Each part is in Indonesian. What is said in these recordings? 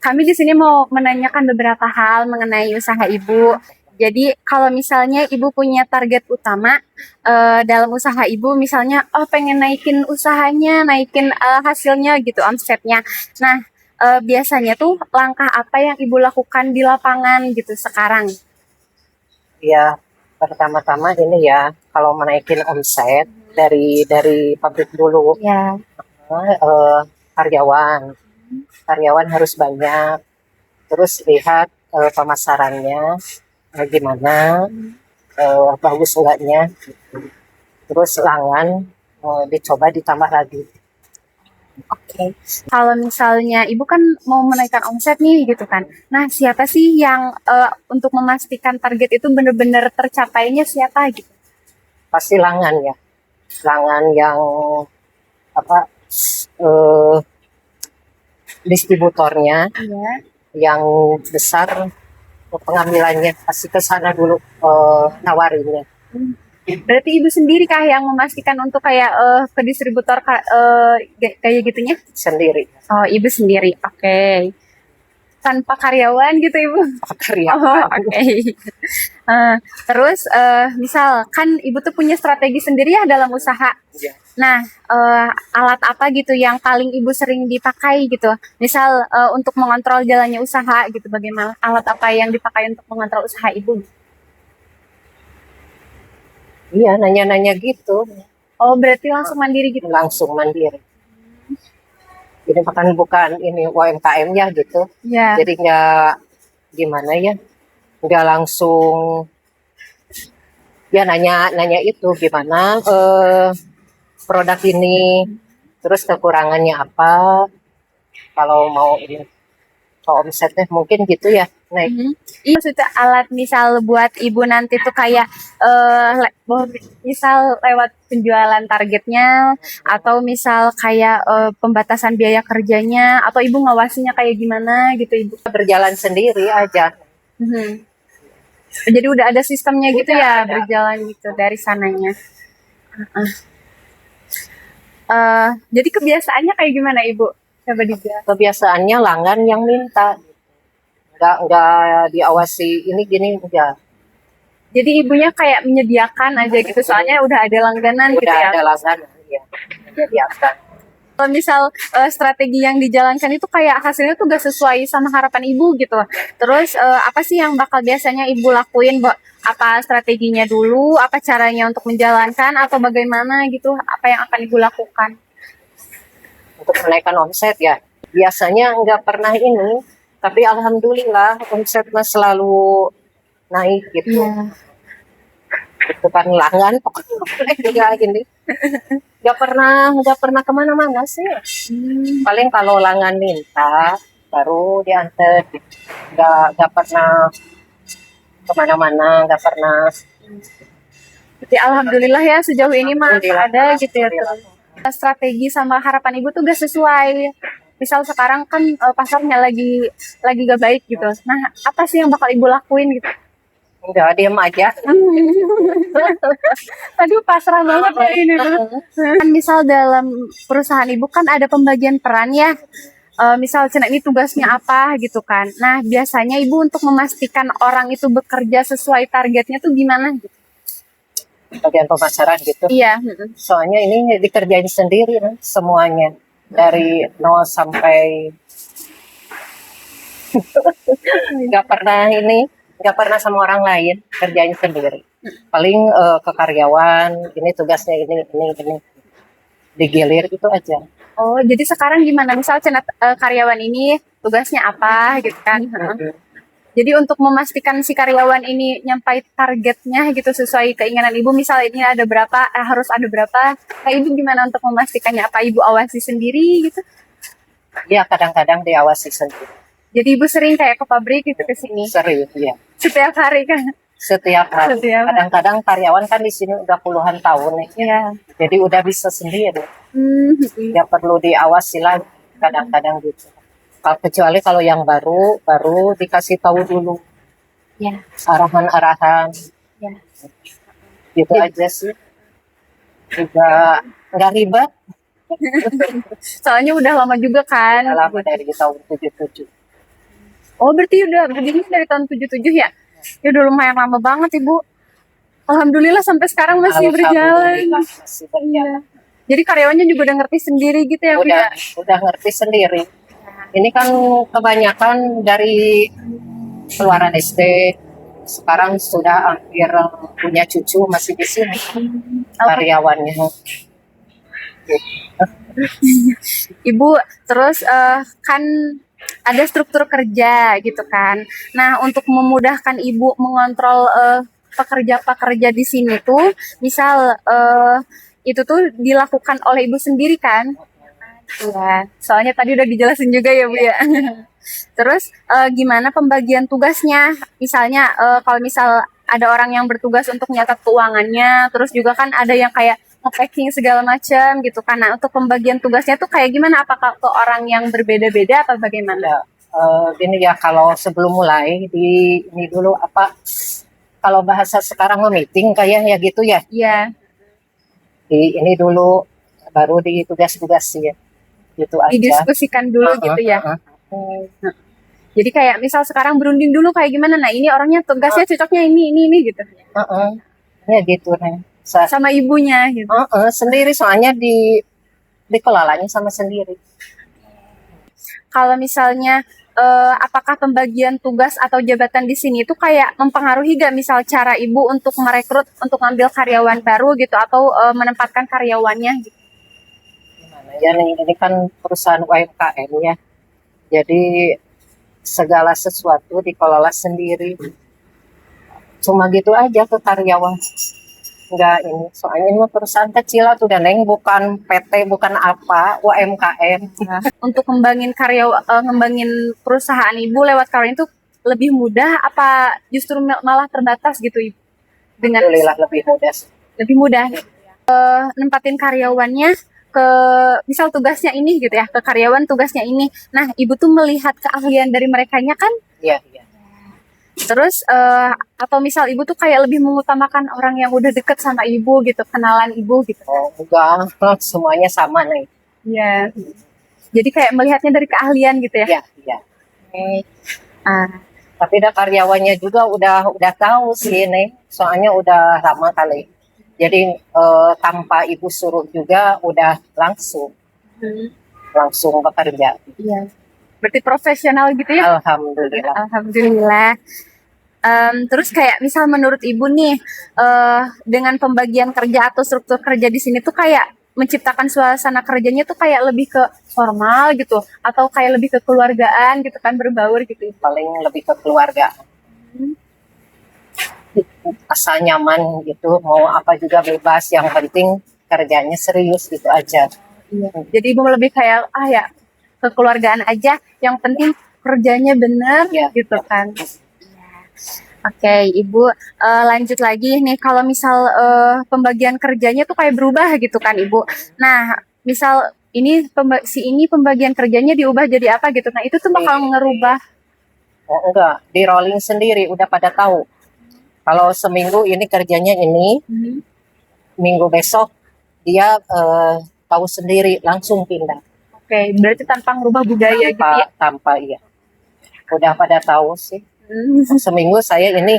kami di sini mau menanyakan beberapa hal mengenai usaha Ibu. Jadi kalau misalnya Ibu punya target utama dalam usaha Ibu, misalnya pengen naikin usahanya, naikin hasilnya gitu, omsetnya. Nah, biasanya tuh langkah apa yang Ibu lakukan di lapangan gitu sekarang? Ya, pertama-tama ini ya, kalau menaikin omset dari pabrik dulu, Ya. karyawan, karyawan harus banyak. Terus lihat pemasarannya gimana, bagus enggaknya. Terus lengan dicoba ditambah lagi. Oke. Kalau misalnya Ibu kan mau menaikkan omset nih gitu kan. Nah, siapa sih yang untuk memastikan target itu benar-benar tercapainya siapa gitu? Pasti lengan ya, lengan yang apa eh, distributornya Iya. yang besar, pengambilannya pasti ke sana dulu nawarinnya. Berarti Ibu sendiri kah yang memastikan untuk kayak ke distributor kayak gitunya? Sendiri. Oh, Ibu sendiri. Oke. Tanpa karyawan gitu Ibu? Karyawan. Oh, oke. Terus misal kan Ibu tuh punya strategi sendiri ya dalam usaha. Ya. Nah, alat apa gitu yang paling Ibu sering dipakai gitu? Misal untuk mengontrol jalannya usaha gitu, bagaimana alat apa yang dipakai untuk mengontrol usaha Ibu? Iya, nanya-nanya gitu, Oh, berarti langsung mandiri gitu? langsung mandiri. Ini bukan ini UMKM ya gitu. Ya. Jadi nggak gimana ya, nggak langsung ya nanya itu gimana produk ini, terus kekurangannya apa, kalau mau ini omsetnya mungkin gitu ya naik. Iya, maksudnya alat misal buat Ibu nanti tuh kayak misal lewat penjualan targetnya atau misal kayak pembatasan biaya kerjanya atau Ibu ngawasinya kayak gimana gitu Ibu? Berjalan sendiri aja. Jadi udah ada sistemnya gitu Udah ya, ada. berjalan gitu dari sananya. Jadi kebiasaannya kayak gimana Ibu? Coba dijelaskan. Kebiasaannya langgan yang minta, nggak diawasi ini gini enggak. Jadi ibunya kayak menyediakan aja gitu, soalnya udah ada langganan gitu Udah ya. ada langganan ya. Menyediakan. Kalau misal strategi yang dijalankan itu kayak hasilnya tuh gak sesuai sama harapan ibu gitu. Terus apa sih yang bakal biasanya ibu lakuin, Mbak? Apa strateginya dulu, apa caranya untuk menjalankan, atau bagaimana gitu? Apa yang akan ibu lakukan? Untuk menaikkan omset ya, biasanya nggak pernah ini, tapi alhamdulillah omsetnya selalu naik gitu. Iya. Itu kan langgan pokoknya juga gini. Nggak pernah kemana-mana sih. Paling kalau langgan minta baru diantar. Nggak pernah kemana-mana, nggak pernah. Jadi alhamdulillah ya sejauh ini mah Alhamdulillah. ada gitu ya. Strategi sama harapan ibu tuh gak sesuai. Misal sekarang kan pasarnya lagi gak baik gitu. Nah, apa sih yang bakal ibu lakuin gitu? Enggak, diam aja. Aduh, pasrah banget ya ini. Kan misal dalam perusahaan ibu kan ada pembagian peran ya. Misal Cina ini tugasnya apa gitu kan. Nah, biasanya ibu untuk memastikan orang itu bekerja sesuai targetnya tuh gimana gitu? Bagian pemasaran gitu. Iya. Soalnya ini dikerjain sendiri semuanya dari nol sampai nggak pernah sama orang lain, kerjain sendiri. Paling ke karyawan, ini tugasnya ini digilir itu aja. Oh, jadi sekarang gimana? Misal karyawan ini tugasnya apa gitu kan? Jadi untuk memastikan si karyawan ini nyampai targetnya gitu sesuai keinginan ibu, misal ini ada berapa, harus ada berapa. Nah, ibu gimana untuk memastikannya? Apa ibu awasi sendiri gitu? Ya kadang-kadang diawasi sendiri. Jadi ibu sering kayak ke pabrik gitu ke sini? Sering, ya. Setiap hari kan? Setiap hari. Kadang-kadang karyawan kan di sini udah puluhan tahun nih. Iya. Jadi udah bisa sendiri. Ya perlu diawasi lagi kadang-kadang gitu. Kecuali kalau yang baru dikasih tahu dulu. Ya. Arahan-arahan. Ya. Gitu ya. Aja sih. Juga nggak ribet. Soalnya udah lama juga kan. Udah lama dari tahun 77. Oh, berarti udah berdiri dari tahun 77 ya? Ya udah lumayan lama banget, Ibu. Alhamdulillah sampai sekarang masih berjalan. Alhamdulillah masih berjalan. Jadi karyawannya juga udah ngerti sendiri gitu ya, Bu ya? Udah ngerti sendiri. Ini kan kebanyakan dari keluaran SD, sekarang sudah hampir punya cucu masih di sini karyawannya. Ibu, terus kan ada struktur kerja gitu kan. Nah, untuk memudahkan Ibu mengontrol pekerja-pekerja di sini tuh, misal itu tuh dilakukan oleh Ibu sendiri kan? Iya, soalnya tadi udah dijelasin juga ya Bu ya. Terus gimana pembagian tugasnya? Misalnya kalau misal ada orang yang bertugas untuk nyatat keuangannya, terus juga kan ada yang kayak nge-packing segala macam gitu kan. Nah, untuk pembagian tugasnya tuh kayak gimana? Apakah ke orang yang berbeda-beda atau bagaimana? Gini ya, kalau sebelum mulai ini dulu apa, kalau bahasa sekarang meeting kayak ya gitu ya, Iya, ini dulu baru ditugas-tugas ya, gitu aja. didiskusikan dulu gitu ya. Nah, jadi kayak misal sekarang berunding dulu kayak gimana? Nah, ini orangnya tugasnya cocoknya ini gitu. Ya gitu nih. Sama ibunya gitu. Sendiri soalnya dikelolanya sama sendiri. Kalau misalnya apakah pembagian tugas atau jabatan di sini itu kayak mempengaruhi gak misal cara ibu untuk merekrut untuk ngambil karyawan baru gitu atau menempatkan karyawannya gitu? Gimana ya nih, ini kan perusahaan UMKM ya. Jadi segala sesuatu dikelola sendiri. Cuma gitu aja ke karyawan. Enggak ini, soalnya ini mah perusahaan kecil tuh dan Neng, bukan PT, bukan apa, UMKM. Untuk ngembangin perusahaan ibu lewat karyawan itu lebih mudah apa justru malah terbatas gitu ibu? Dengan Alhamdulillah lebih mudah. lebih mudah nempatin karyawannya ke misal tugasnya ini gitu ya, ke karyawan tugasnya ini. Nah, ibu tuh melihat keahlian dari merekanya kan. Iya, iya. Terus atau misal ibu tuh kayak lebih mengutamakan orang yang udah deket sama ibu gitu, kenalan ibu gitu. Oh, enggak, semuanya sama nih. Iya. Jadi kayak melihatnya dari keahlian gitu ya. Iya, iya. Ah, Tapi dah karyawannya juga udah tahu sih nih, soalnya udah lama kali. Jadi tanpa ibu suruh juga udah langsung bekerja. iya. Berarti profesional gitu ya? Alhamdulillah. Alhamdulillah. Terus kayak misal menurut ibu nih, dengan pembagian kerja atau struktur kerja di sini tuh kayak menciptakan suasana kerjanya tuh kayak lebih ke formal gitu, atau kayak lebih ke keluargaan gitu kan, berbaur gitu. Paling lebih ke keluarga. Asal nyaman gitu, mau apa juga bebas, yang penting kerjanya serius gitu aja. Jadi ibu lebih kayak ya kekeluargaan aja, yang penting kerjanya bener Ya. gitu kan. Oke, Ibu lanjut lagi nih kalau misal pembagian kerjanya tuh kayak berubah gitu kan, Ibu. Nah, misal ini pembagian kerjanya diubah jadi apa gitu. Nah, itu tuh bakal ngerubah. Oh enggak, di rolling sendiri udah pada tahu. Kalau seminggu ini kerjanya ini, minggu besok dia tahu sendiri langsung pindah. Oke, berarti tanpa ngerubah budaya gitu ya. Tanpa iya. Udah pada tahu sih. Seminggu saya ini,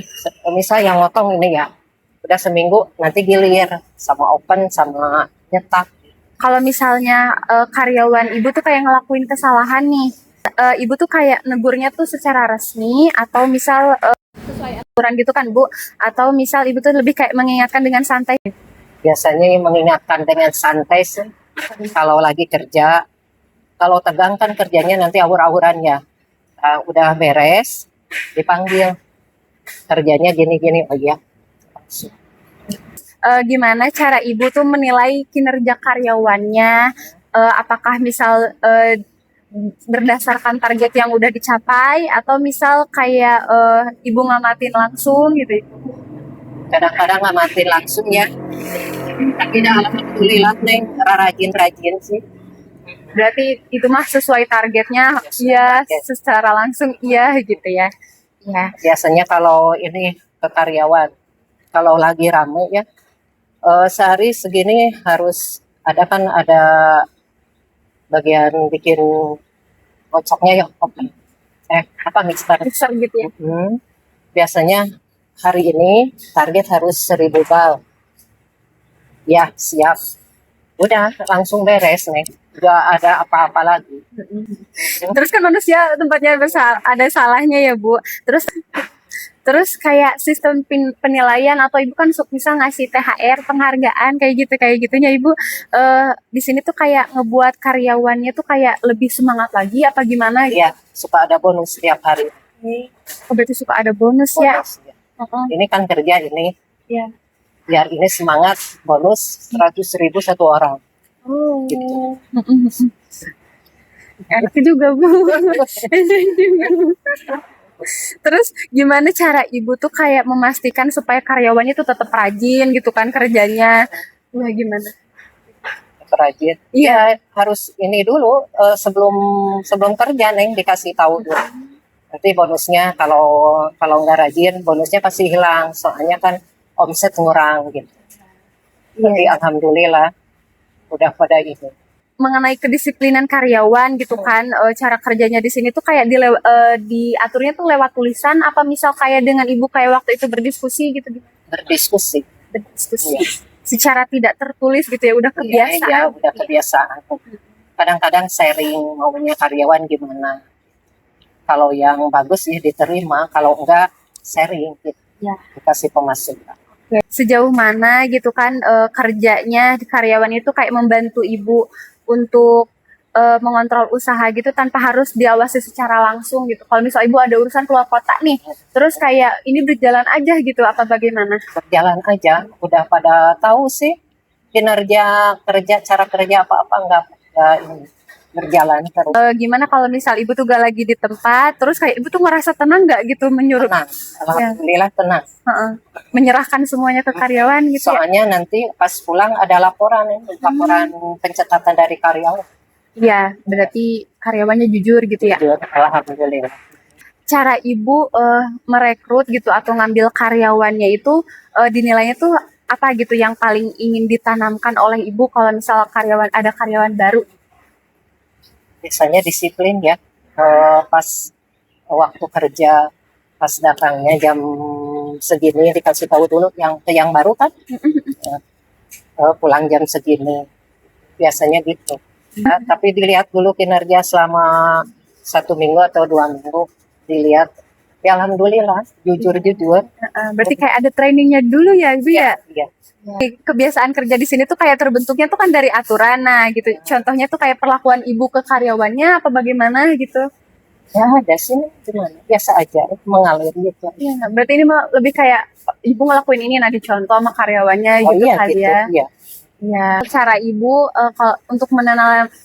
misal yang motong ini ya, udah seminggu nanti gilir sama open sama nyetak. Kalau misalnya karyawan ibu tuh kayak ngelakuin kesalahan nih, ibu tuh kayak negurnya tuh secara resmi atau misal sesuai aturan gitu kan Bu, atau misal ibu tuh lebih kayak mengingatkan dengan santai. Biasanya mengingatkan dengan santai sih. Kalau lagi kerja, kalau tegang kan kerjanya nanti awur-awurannya. Udah beres, dipanggil kerjanya gini-gini, oh iya. Gimana cara ibu tuh menilai kinerja karyawannya? Apakah misal berdasarkan target yang udah dicapai atau misal kayak ibu ngamatin langsung gitu? Kadang-kadang ngamatin langsung ya. Tapi alhamdulillah Neng, rajin-rajin sih. Berarti itu mah sesuai targetnya, iya, secara langsung iya gitu ya. Ya. Biasanya kalau ini ke karyawan, kalau lagi rame ya, sehari segini harus ada bagian bikin kocoknya ya, oke. mixer. Mixer gitu ya. Biasanya hari ini target harus 1000 bal. Ya, siap. Udah langsung beres nih. Gak ada apa-apa lagi. Terus kan manusia tempatnya ada salahnya ya Bu. Terus kayak sistem penilaian atau Ibu kan misal ngasih THR, penghargaan kayak gitunya Ibu. Di sini tuh kayak ngebuat karyawannya tuh kayak lebih semangat lagi apa gimana gitu? Ya, suka ada bonus setiap hari. Oh, berarti suka ada bonus ya? Bonus, ya. Ini kan kerja ini. Iya. Biar ini semangat, bonus 100.000 satu orang. Oh. Gitu. Enak juga Bu. Enak juga. Terus gimana cara Ibu tuh kayak memastikan supaya karyawannya tuh tetap rajin gitu kan kerjanya? Wah gimana? Rajin. Iya, harus ini dulu sebelum kerja Neng dikasih tahu dulu. Nanti bonusnya kalau nggak rajin bonusnya pasti hilang. Soalnya kan omset ngurang gitu. Tapi alhamdulillah udah pada itu. Mengenai kedisiplinan karyawan gitu kan, cara kerjanya di sini tuh kayak diaturnya tuh lewat tulisan apa misal kayak dengan Ibu kayak waktu itu berdiskusi gitu? Berdiskusi. Iya. Secara tidak tertulis gitu ya, udah kebiasaan. Iya, udah kebiasaan. Kadang-kadang sharing maunya karyawan gimana. Kalau yang bagus ya diterima, kalau enggak sharing gitu. Ya. Dikasih pemasukan. Sejauh mana gitu kan kerjanya karyawan itu kayak membantu Ibu untuk mengontrol usaha gitu tanpa harus diawasi secara langsung gitu. Kalau misalnya Ibu ada urusan keluar kota nih, terus kayak ini berjalan aja gitu apa bagaimana? Berjalan aja, udah pada tahu sih kinerja kerja, cara kerja apa-apa enggak ini berjalan terus. Gimana kalau misal Ibu tuh gak lagi di tempat, terus kayak Ibu tuh ngerasa tenang gak gitu menyuruh? Tenang, alhamdulillah tenang. Menyerahkan semuanya ke karyawan gitu. Soalnya nanti pas pulang ada laporan pencatatan dari karyawan. Iya, berarti karyawannya jujur gitu ya? Jujur, alhamdulillah. Cara Ibu merekrut gitu atau ngambil karyawannya itu dinilainya tuh apa gitu yang paling ingin ditanamkan oleh Ibu kalau misal ada karyawan baru? Biasanya disiplin ya. Pas waktu kerja, pas datangnya jam segini dikasih tahu dulu yang baru kan. Pulang jam segini. Biasanya gitu. Ya, tapi dilihat dulu kinerja selama 1 minggu atau 2 minggu, dilihat. Ya alhamdulillah, jujur. Berarti kayak ada trainingnya dulu ya Ibu ya? Iya. Kebiasaan kerja di sini tuh kayak terbentuknya tuh kan dari aturan, nah gitu. Contohnya tuh kayak perlakuan Ibu ke karyawannya apa bagaimana gitu? Ya ada sini gimana? Biasa aja, mengalir gitu. Iya, berarti ini mah lebih kayak Ibu ngelakuin ini nanti contoh sama karyawannya gitu iya, kali gitu, ya? Iya. Ya, cara Ibu kalau untuk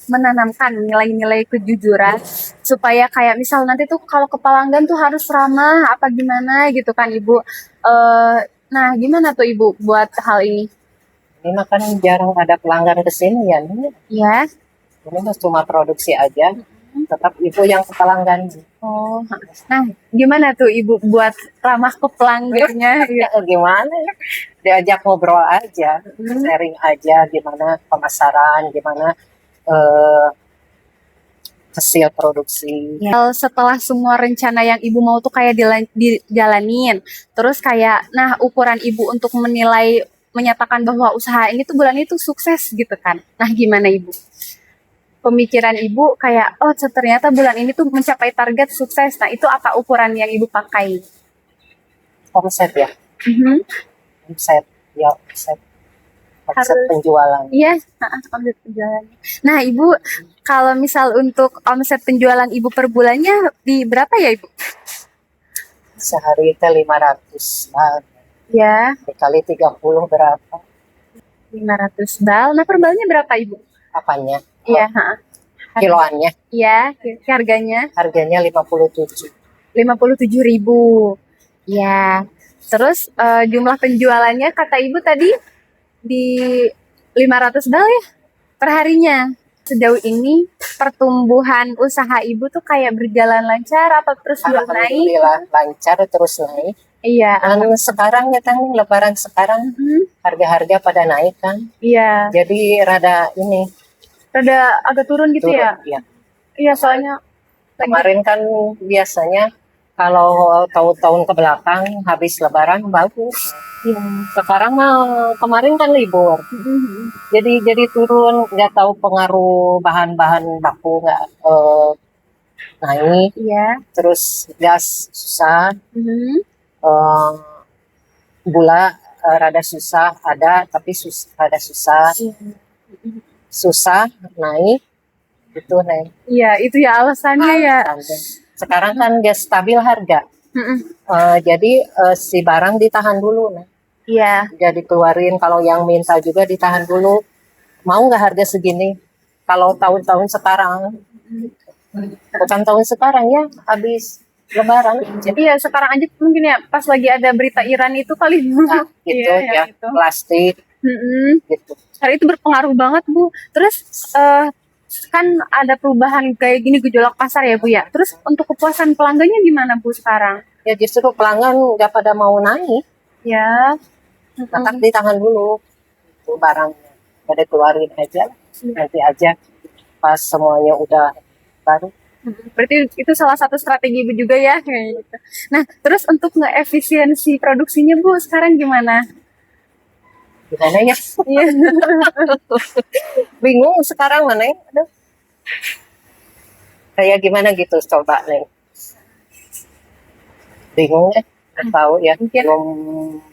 menanamkan nilai-nilai kejujuran supaya kayak misal nanti tuh kalau ke pelanggan tuh harus ramah apa gimana gitu kan Ibu. Nah, gimana tuh Ibu buat hal ini? Ini makanan jarang ada pelanggan ke sini ya. Ya. Ini mah cuma produksi aja. Tetap Ibu yang ke pelanggan. Oh, nah gimana tuh Ibu buat ramah ke pelanggannya? Ya, gimana ya? Diajak ngobrol aja, sharing aja gimana pemasaran, gimana hasil produksi. Ya, setelah semua rencana yang Ibu mau tuh kayak dijalanin, terus kayak, nah ukuran Ibu untuk menyatakan bahwa usaha ini tuh bulan itu sukses gitu kan. Nah gimana Ibu? Pemikiran Ibu kayak, oh ternyata bulan ini tuh mencapai target sukses. Nah itu apa ukuran yang Ibu pakai? Omset ya? Omset, ya omset. Omset penjualan. Iya, omset penjualannya. Nah Ibu, kalau misal untuk omset penjualan Ibu per bulannya di berapa ya Ibu? Sehari itu 500 bal. Ya. Dikali 30 berapa? 500 bal. Nah per balnya berapa Ibu? Apanya? Iya. Kiloannya? Iya, harganya? Harganya 57. 57.000. Ya. Terus jumlah penjualannya kata Ibu tadi di 500 bal ya per harinya. Sejauh ini pertumbuhan usaha Ibu tuh kayak berjalan lancar apa terus naik? Alhamdulillah lancar terus naik. Iya. Sekarang ya kan Lebaran sekarang harga-harga pada naik kan. Iya. Jadi rada agak turun gitu ya. Iya. Iya soalnya Kemarin kan biasanya kalau tahun-tahun ke belakang habis Lebaran bagus. Iya. Sekarang mah kemarin kan libur, jadi turun, nggak tahu pengaruh bahan-bahan baku nggak naik, Iya. terus gas susah, Mhm. eh, gula rada susah ada tapi rada susah, susah naik itu naik. Iya, itu ya alasannya ya. Sekarang kan gas stabil harga. Mm-mm. Jadi si barang ditahan dulu, nah. Iya. Jadi keluarin kalau yang minta juga ditahan dulu. Mau nggak harga segini? Kalau tahun-tahun sekarang, bukan tahun sekarang ya, habis Lebaran. Jadi Iya, sekarang aja mungkin ya pas lagi ada berita Iran itu kali Bu. gitu Iya, ya, gitu. plastik Mm-mm. gitu. Karena itu berpengaruh banget Bu. Terus kan ada perubahan kayak gini gejolak pasar ya Bu ya. Terus untuk kepuasan pelanggannya gimana Bu sekarang? Ya justru pelanggan nggak pada mau naik, Ya. tetap ditahan dulu itu barangnya. Pada keluarin aja, nanti aja pas semuanya udah baru. Berarti itu salah satu strategi Ibu juga ya kayak gitu. Nah, terus untuk nge-efisiensi produksinya Bu sekarang gimana? Gimana ya? Iya. Bingung sekarang mana? Aduh. Kayak gimana gitu coba Neng. Bingung ya, nggak tahu ya, Mungkin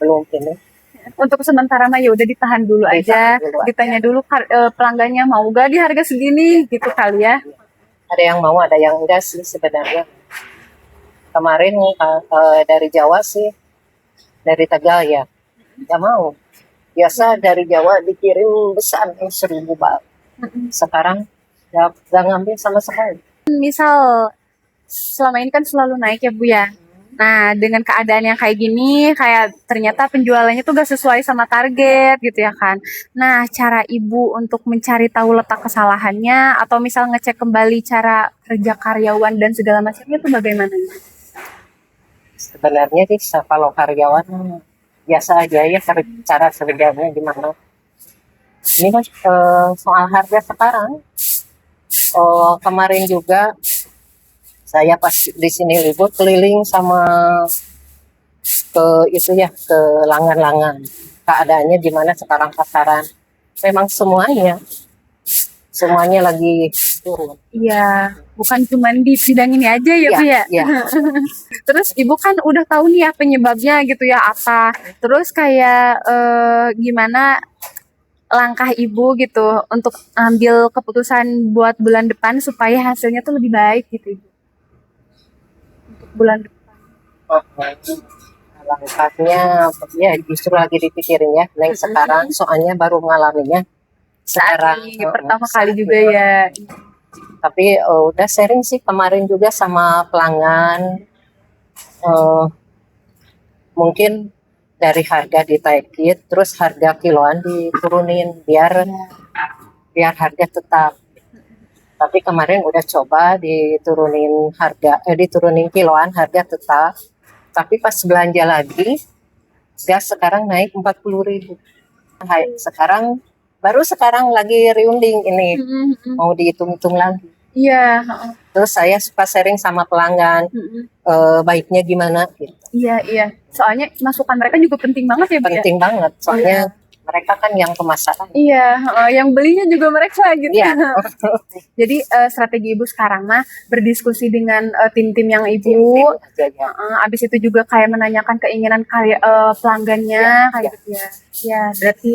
belum ini. untuk sementara mah ya udah ditahan dulu aja. Ditahan dulu aja. Ditanya dulu pelanggannya mau gak di harga segini gitu kali ya. Ada yang mau, ada yang enggak sih sebenarnya. Kemarin dari Jawa sih, dari Tegal ya, nggak mau. Biasa dari Jawa dikirim besar 1.000 bal. Sekarang nggak ngambil sama sekali. Misal selama ini kan selalu naik ya Bu ya. Nah, dengan keadaan yang kayak gini, kayak ternyata penjualannya tuh gak sesuai sama target gitu ya kan. Nah, cara Ibu untuk mencari tahu letak kesalahannya atau misal ngecek kembali cara kerja karyawan dan segala macamnya tuh bagaimana? Sebenarnya sih kalau karyawan biasa aja ya cara kerjanya gimana. Ini kan soal harga sekarang. Kemarin juga saya pas di sini libur keliling sama ke itu ya, ke Langan-Langan. Keadaannya gimana sekarang pasaran? Memang semuanya lagi turun. Iya, bukan cuma di bidang ini aja ya Bu ya. Iya. Terus Ibu kan udah tahu nih ya penyebabnya gitu ya apa. Terus kayak gimana langkah Ibu gitu untuk ambil keputusan buat bulan depan supaya hasilnya tuh lebih baik gitu Ibu. Untuk bulan depan. Langkahnya ya justru lagi dipikirin ya, Neng sekarang soalnya baru mengalaminya sekarang. Pertama kali juga ya. Tapi udah sharing sih kemarin juga sama pelanggan. Mungkin dari harga ditaikin, terus harga kiloan diturunin biar harga tetap. Tapi kemarin udah coba diturunin kiloan harga tetap. Tapi pas belanja lagi, gas sekarang naik 40.000. Sekarang baru sekarang lagi reunding ini, mau dihitung-hitung lagi. Iya. Terus saya suka sharing sama pelanggan, baiknya gimana gitu. Iya. Soalnya masukan mereka juga penting banget ya Bu. Penting banget, soalnya mereka kan yang pemasaran. Iya, yang belinya juga mereka gitu. Iya. Jadi strategi Ibu sekarang mah berdiskusi dengan tim-tim yang Ibu. Abis itu juga kayak menanyakan keinginan pelanggannya kayak gitu ya. Ya, berarti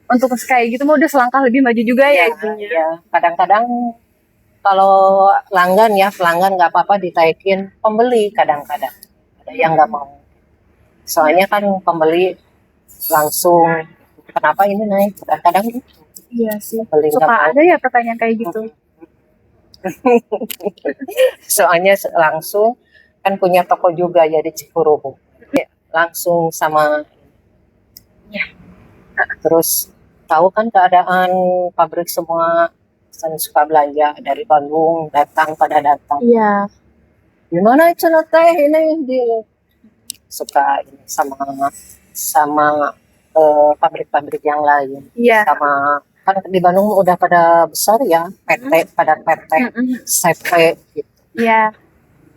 untuk kayak gitu mah udah selangkah lebih maju juga ya Ibunya. Ya. Kadang-kadang kalau pelanggan nggak apa-apa ditaikin, pembeli kadang-kadang ada yang nggak mau. Soalnya kan pembeli langsung kenapa ini naik, kadang-kadang gitu. Iya sih. Suka ada ya pertanyaan kayak gitu. Soalnya langsung kan punya toko juga ya di Cikurubu. Langsung sama terus tahu kan keadaan pabrik semua suka belanja dari Bandung datang. Iya. Gimana itu teh ini suka ini sama pabrik-pabrik yang lain. Iya. Sama kan di Bandung udah pada besar ya PT, pada PT, CP gitu. Iya.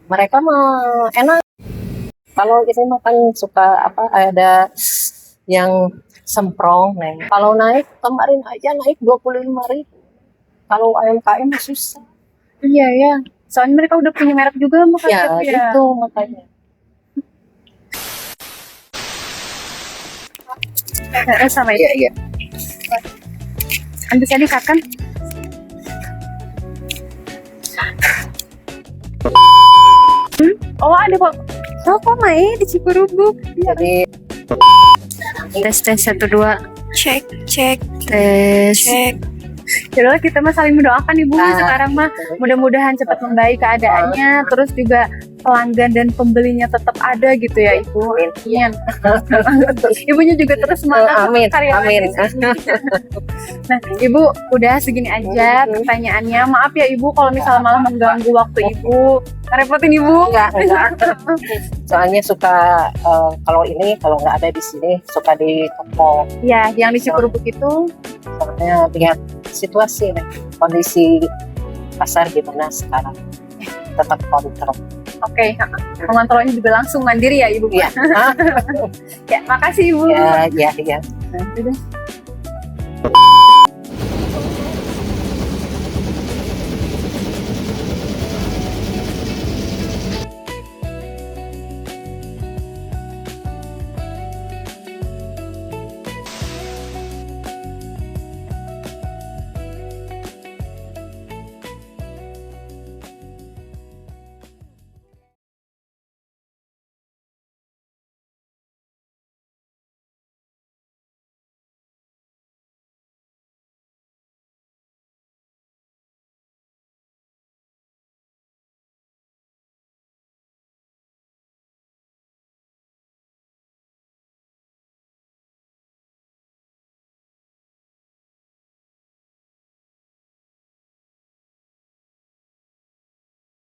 Mereka mah enak. Kalau ini makan suka apa ada yang semprong, Neng. Kalau naik kemarin aja naik 25.000. Kalau UMKM mah susah. Iya ya. Soalnya mereka udah punya merek juga Ya, makanya ya. itu makanya. Sama Iya, itu. iya. Kan bisa dikat kan? Oh ada kok. Oh kok main di Cikurubuk. Jadi Tes 1 2. Cek, cek, Tes. cek. Yaudah kita mah saling mendoakan Ibu Nah, sekarang mah mudah-mudahan cepat membaik keadaannya, terus juga pelanggan dan pembelinya tetap ada gitu ya Ibu. Iya. Ibunya juga terus semangat amin, karyawan amin. di sini. Nah, Ibu udah segini aja pertanyaannya. Maaf ya Ibu kalau misalnya malah mengganggu waktu Ibu. Ngerepotin Ibu. Enggak. Soalnya suka kalau nggak ada di sini suka di toko. Ya, yang di Cikurubuk itu. Soalnya lihat situasi nih, kondisi pasar gimana sekarang. Tetap kontrol. Oke, mengontrolnya juga langsung mandiri ya Ibu. Iya. Ya, makasih Ibu. Ya, ya, ya. Udah.